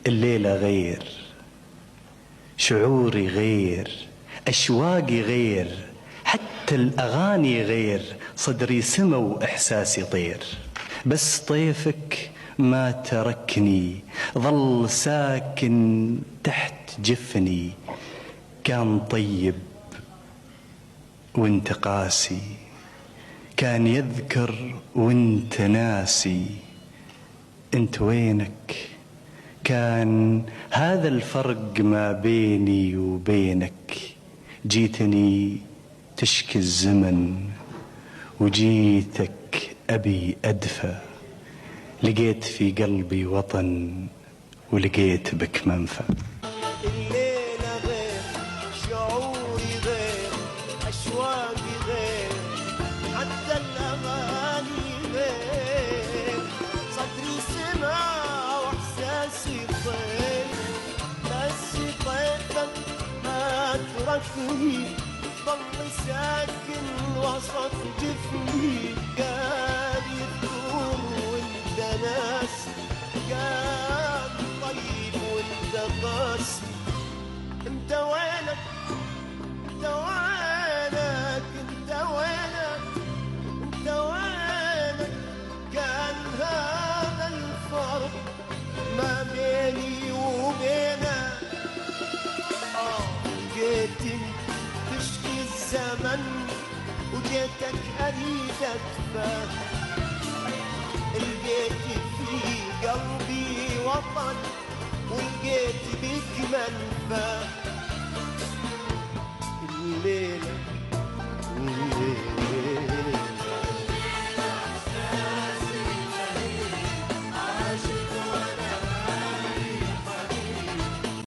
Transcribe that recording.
الليلة غير، شعوري غير، أشواقي غير، حتى الأغاني غير، صدري سما وإحساسي طير. بس طيفك ما تركني، ظل ساكن تحت جفني، كان طيب وانت قاسي، كان يذكر وانت ناسي. انت وينك؟ كان هذا الفرق ما بيني وبينك. جيتني تشكي الزمن وجيتك أبي أدفى، لقيت في قلبي وطن ولقيت بك منفى. الليلة غير، شعوري غير، أشواقي غير، حتى الأغاني غير، صدري سمع وإحساسي طير. بس طيفك ما تركني، ظل ساكن وسط جفني، كان يدور وانت ناس، كان طيب وانت قاسي. انت وينك؟ انت وينك؟ انت وينك؟ انت وينك؟ كان هذا الفرق ما بيني وبينك. جيتني تشكي الزمن وجيتك أريد أدفى،